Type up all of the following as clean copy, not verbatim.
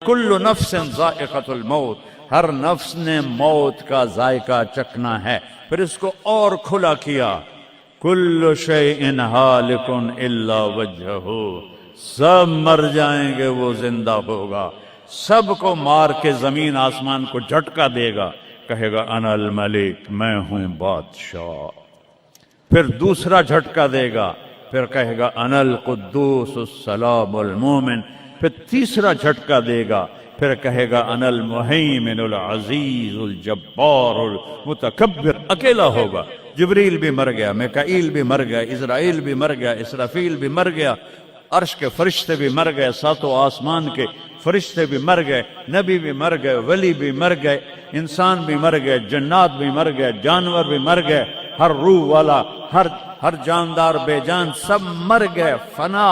کل نفس ذائقۃ الموت، ہر نفس نے موت کا ذائقہ چکھنا ہے۔ پھر اس کو اور کھلا کیا، کل شیء ہالک الا وجہہ، سب مر جائیں گے وہ زندہ ہوگا، سب کو مار کے زمین آسمان کو جھٹکا دے گا، کہے گا انا الملک، میں ہوں بادشاہ۔ پھر دوسرا جھٹکا دے گا، پھر کہے گا انا القدوس السلام المومن۔ پھر تیسرا جھٹکا دے گا، پھر کہے گا انا المہیمن العزیز الجبار المتکبر۔ اکیلا ہوگا، جبریل بھی مر گیا، میکائیل بھی مر گیا، اسرائیل بھی مر گیا، اسرافیل بھی مر گیا، عرش کے فرشتے بھی مر گئے، ساتوں آسمان کے فرشتے بھی مر گئے، نبی بھی مر گئے، ولی بھی مر گئے، انسان بھی مر گئے، جنات بھی مر گئے، جانور بھی مر گئے، ہر روح والا، ہر جاندار بے جان سب مر گئے، فنا۔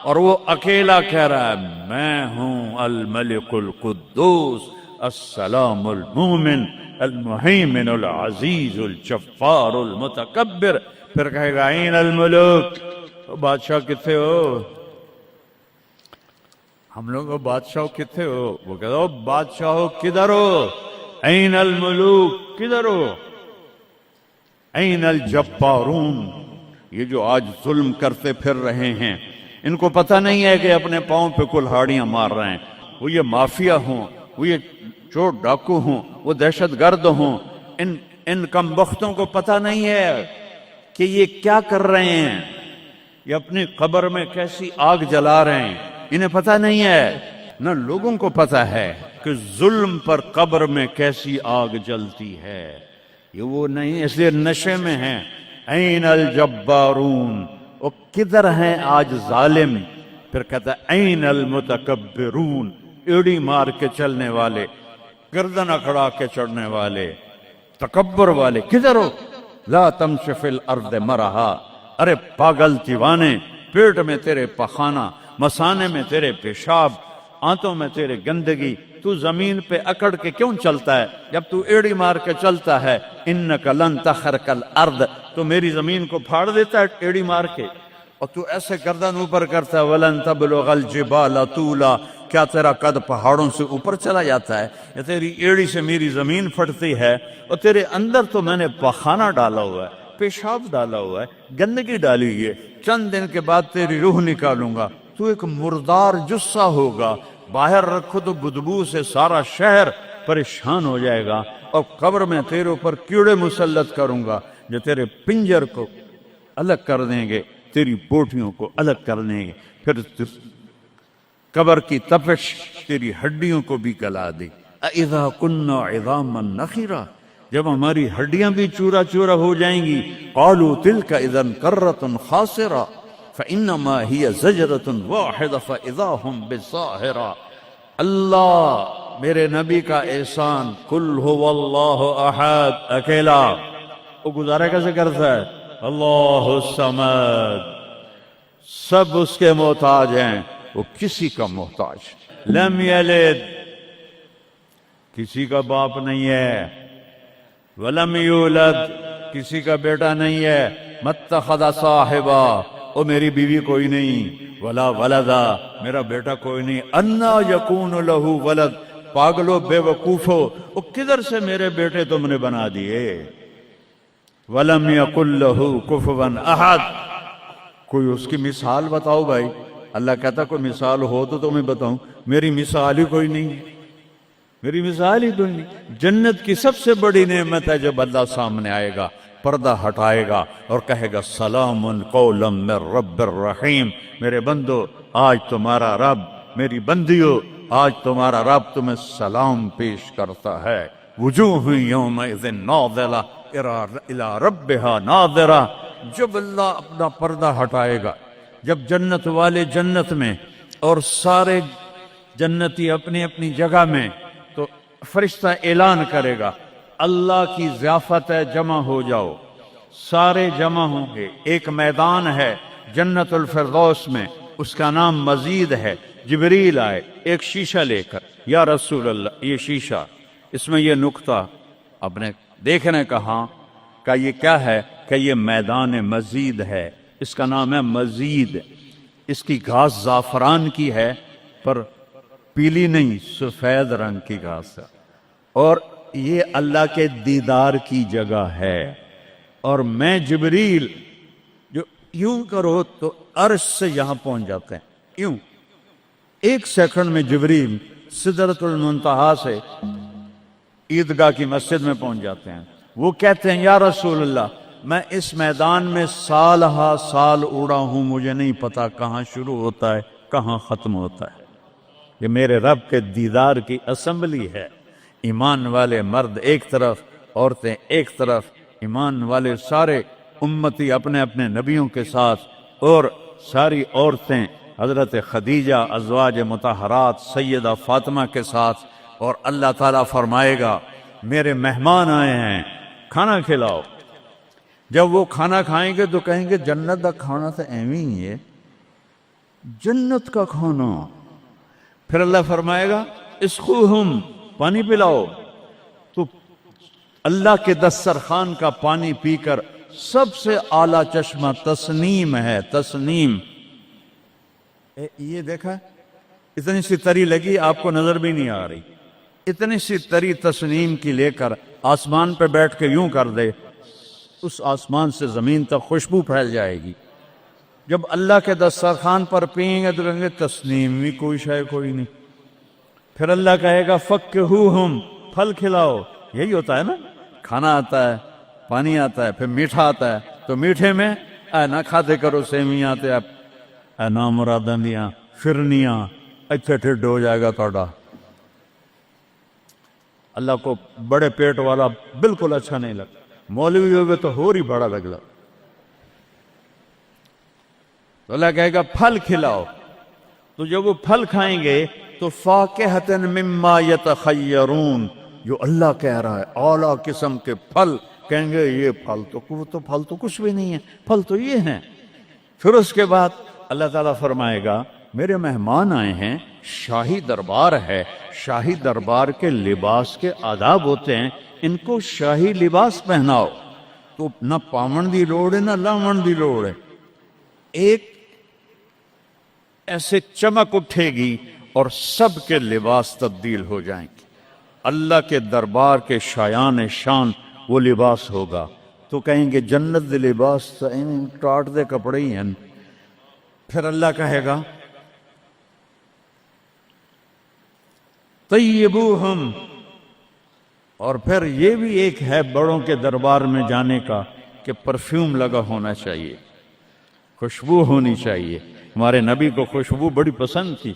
اور وہ اکیلا کہہ رہا ہے میں ہوں الملک القدوس السلام المومن المہیمن العزیز الجبار المتکبر۔ پھر کہے گا این الملوک، بادشاہ کتنے ہو؟ ہم لوگ بادشاہ کتنے ہو؟ وہ کہتا ہو بادشاہ ہو کدھر ہو؟ این الملوک، کدھر ہو؟ این الجبارون، یہ جو آج ظلم کرتے پھر رہے ہیں، ان کو پتہ نہیں ہے کہ اپنے پاؤں پہ کلہاڑیاں مار رہے ہیں۔ وہ یہ مافیا ہوں، وہ یہ چور ڈاکو ہوں، وہ دہشت گرد ہوں، ان کم بختوں کو پتہ نہیں ہے کہ یہ کیا کر رہے ہیں، یہ اپنی قبر میں کیسی آگ جلا رہے ہیں، انہیں پتہ نہیں ہے۔ نہ لوگوں کو پتہ ہے کہ ظلم پر قبر میں کیسی آگ جلتی ہے، یہ وہ نہیں، اس لیے نشے میں ہیں۔ این الجبارون، وہ کدھر ہیں آج ظالم؟ پھر کہتا ہے این المتکبرون، ایڑی مار کے چلنے والے، گردن اکڑا کے چڑھنے والے، تکبر والے، کدھر ہو؟ لا تمشی فی الارض مرحا، ارے پاگل دیوانے، پیٹ میں تیرے پخانہ، مثانے میں تیرے پیشاب، آنتوں میں تیرے گندگی، تو زمین پہ اکڑ کے کیوں چلتا ہے؟ جب تو ایڑی مار کے چلتا ہے، انک لن تخرق الارض، تو میری زمین کو پھاڑ دیتا ہے ایڑی مار کے، اور تو ایسے گردن اوپر کرتا ہے، ولن تبلغ الجبال طولا، کیا تیرا قد پہاڑوں سے اوپر چلا جاتا ہے؟ یا تیری ایڑی سے میری زمین پھٹتی ہے، اور تیرے اندر تو میں نے پخانہ ڈالا ہوا ہے، پیشاب ڈالا ہوا ہے، گندگی ڈالی ہوئی ہے، چند دن کے بعد تیری روح نکالوں گا، تو ایک مردار جثہ ہوگا، باہر رکھو تو بدبو سے سارا شہر پریشان ہو جائے گا، اور قبر میں تیرے اوپر کیڑے مسلط کروں گا جو تیرے پنجر کو الگ کر دیں گے، تیری بوٹیوں کو الگ کر دیں گے، پھر قبر کی تپش تیری ہڈیوں کو بھی گلا دے۔ اذا كنا عظاما نخرا، جب ہماری ہڈیاں بھی چورا چورا ہو جائیں گی، قالوا تلك اذا كرة خاسرة فانما هي زجرة واحدة فاذا هم بالساهرة۔ اللہ میرے نبی کا احسان، قل هو اللہ احد، اکیلا، وہ گزارا کیسے کرتا ہے؟ اللہ الصمد، سب اس کے محتاج ہیں، وہ کسی کا محتاج، لم یلد، کسی کا باپ نہیں ہے، ولم یولد، کسی کا بیٹا نہیں ہے، متخذ صاحبہ، او میری بیوی کوئی نہیں، ولا ولدا، میرا بیٹا کوئی نہیں، انا یکون لہ ولد، پاگلو بے وقوفو، وہ کدھر سے میرے بیٹے تم نے بنا دیے، ولم یکن لہ کفوا احد، کوئی اس کی مثال بتاؤ بھائی۔ اللہ کہتا کوئی مثال ہو تو تمہیں بتاؤں، میری مثال ہی کوئی نہیں، میری مثال ہی کوئی نہیں۔ جنت کی سب سے بڑی نعمت ہے جب اللہ سامنے آئے گا، پردہ ہٹائے گا اور کہے گا سلام قولا من رب الرحیم، میرے بندو آج تمہارا رب، میری بندیو آج تمہارا رب تمہیں سلام پیش کرتا ہے، وجوہ یومئذ ناظرہ الی ربہا ناظرہ۔ جب اللہ اپنا پردہ ہٹائے گا، جب جنت والے جنت میں اور سارے جنتی اپنی اپنی جگہ میں، تو فرشتہ اعلان کرے گا اللہ کی ضیافت ہے، جمع ہو جاؤ، سارے جمع ہوں گے، ایک میدان ہے جنت الفردوس میں، اس کا نام مزید ہے، جبریل آئے ایک شیشہ لے کر، یا رسول اللہ یہ شیشہ، اس میں یہ نقطہ آپ نے دیکھنے کہا کہ یہ کیا ہے، کہ یہ میدان مزید ہے، اس کا نام ہے مزید، اس کی گھاس زعفران کی ہے، پر پیلی نہیں، سفید رنگ کی گھاس ہے، اور یہ اللہ کے دیدار کی جگہ ہے۔ اور میں جبریل جو یوں کرو تو عرش سے یہاں پہنچ جاتے ہیں، یوں 1 سیکنڈ میں جبریل سدرۃ المنتہا سے عیدگاہ کی مسجد میں پہنچ جاتے ہیں۔ وہ کہتے ہیں یا رسول اللہ، میں اس میدان میں سال ہا سال اڑا ہوں، مجھے نہیں پتا کہاں شروع ہوتا ہے کہاں ختم ہوتا ہے۔ یہ میرے رب کے دیدار کی اسمبلی ہے، ایمان والے مرد ایک طرف، عورتیں ایک طرف، ایمان والے سارے امتی اپنے اپنے نبیوں کے ساتھ، اور ساری عورتیں حضرت خدیجہ ازواج مطہرات سیدہ فاطمہ کے ساتھ۔ اور اللہ تعالیٰ فرمائے گا میرے مہمان آئے ہیں، کھانا کھلاؤ۔ جب وہ کھانا کھائیں گے تو کہیں گے جنت کا کھانا تو ایویں ہی ہے، جنت کا کھانا۔ پھر اللہ فرمائے گا اسقوہم، پانی پلاؤ۔ تو اللہ کے دسترخوان کا پانی پی کر سب سے اعلیٰ چشمہ تسنیم ہے، تسنیم۔ یہ دیکھا اتنی سی تری لگی، آپ کو نظر بھی نہیں آ رہی، اتنی سی تری تسنیم کی لے کر آسمان پہ بیٹھ کے یوں کر دے، اس آسمان سے زمین تک خوشبو پھیل جائے گی۔ جب اللہ کے دسترخوان پر پئیں گے تو کہیں گے تسنیم بھی کوئی شے کوئی نہیں۔ پھر اللہ کہے گا فکہوہم، پھل کھلاؤ۔ یہی ہوتا ہے نا، کھانا آتا ہے، پانی آتا ہے، پھر میٹھا آتا ہے، تو میٹھے میں اے نہ کھاتے کرو سیویاں تے اے نامراداں دیاں فرنیاں، اتھے ٹھڈ ہو جائے گا توڑا۔ اللہ کو بڑے پیٹ والا بالکل اچھا نہیں لگتا، مولوی ہوگے تو اور ہی بڑا لگتا۔ تو اللہ کہے گا پھل کھلاؤ۔ تو جب وہ پھل کھائیں گے تو فاکہۃ مما یتخیرون، جو اللہ کہہ رہا ہے اعلیٰ قسم کے پھل، کہیں گے یہ پھل تو کچھ بھی نہیں ہے، پھل تو یہ ہیں۔ پھر اس کے بعد اللہ تعالیٰ فرمائے گا میرے مہمان آئے ہیں، شاہی دربار ہے، شاہی دربار کے لباس کے آداب ہوتے ہیں، ان کو شاہی لباس پہناؤ۔ تو نہ پاون دی لوڑ ہے نہ لاون دی لوڑ ہے، ایک ایسے چمک اٹھے گی اور سب کے لباس تبدیل ہو جائیں گے۔ اللہ کے دربار کے شایان شان وہ لباس ہوگا، تو کہیں گے جنت دے لباس ٹاٹ دے کپڑے ہی ہیں۔ پھر اللہ کہے گا طیبوہم، اور پھر یہ بھی ایک ہے بڑوں کے دربار میں جانے کا کہ پرفیوم لگا ہونا چاہیے، خوشبو ہونی چاہیے۔ ہمارے نبی کو خوشبو بڑی پسند تھی،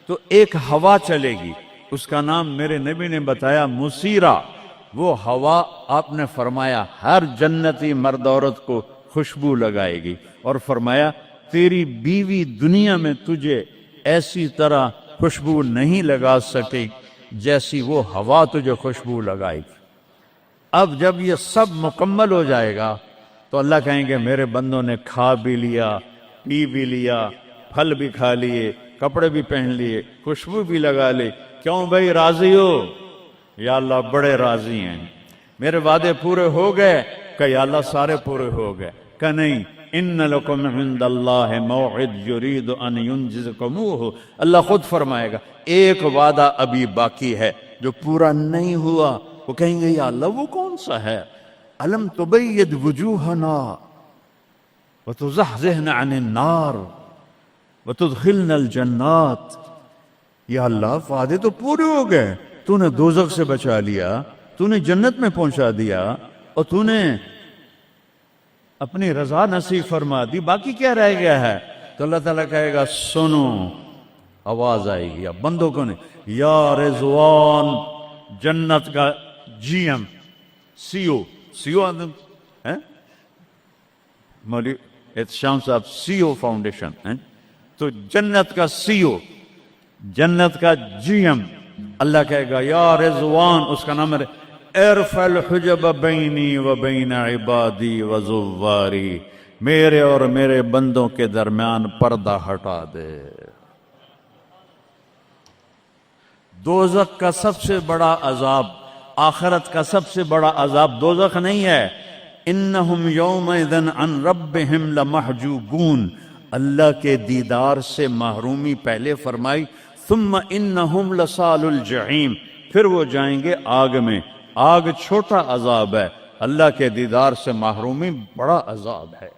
تو ایک ہوا چلے گی، اس کا نام میرے نبی نے بتایا مسیرہ۔ وہ ہوا آپ نے فرمایا ہر جنتی مرد عورت کو خوشبو لگائے گی، اور فرمایا تیری بیوی دنیا میں تجھے ایسی طرح خوشبو نہیں لگا سکے جیسی وہ ہوا تجھے خوشبو لگائے گی۔ اب جب یہ سب مکمل ہو جائے گا تو اللہ کہیں گے میرے بندوں نے کھا بھی لیا، پی بھی لیا، پھل بھی کھا لیے، کپڑے بھی پہن لیے، خوشبو بھی لگا لے، کیوں بھائی راضی ہو؟ یا اللہ بڑے راضی ہیں، میرے وعدے پورے ہو گئے؟ کہ یا اللہ سارے پورے ہو گئے؟ کہ نہیں، ان لکم عند اللہ موعد یرید ان ینجزکموہ، اللہ خود فرمائے گا ایک وعدہ ابھی باقی ہے جو پورا نہیں ہوا۔ وہ کہیں گے یا اللہ وہ کون سا ہے؟ الم تبید وجوہنا وتزحزحنا عن النار وتدخلنا الجنات۔ یا اللہ وعدے تو پورے ہو گئے، تو نے دوزخ سے بچا لیا، تو نے جنت میں پہنچا دیا، اور تو نے اپنی رضا نصیب فرما دی، باقی کیا رہ گیا ہے؟ تو اللہ تعالیٰ کہے گا سنو، آواز آئے گی، اب بندوں کو نہیں، یا رضوان، جنت کا جی ایم سی او مولوی احتشام صاحب سی او فاؤنڈیشن، تو جنت کا سی او، جنت کا جی ایم، اللہ کہے گا یا رضوان، اس کا نام ہے ارفع الحجب بینی و بین عبادی و زواری، میرے اور میرے بندوں کے درمیان پردہ ہٹا دے۔ دوزخ کا سب سے بڑا عذاب، آخرت کا سب سے بڑا عذاب دوزخ نہیں ہے، انہم یومئذ عن ربہم لمحجوبون، اللہ کے دیدار سے محرومی پہلے فرمائی، ثم انہم لصال الجحیم، پھر وہ جائیں گے آگ میں۔ آگ چھوٹا عذاب ہے، اللہ کے دیدار سے محرومی بڑا عذاب ہے۔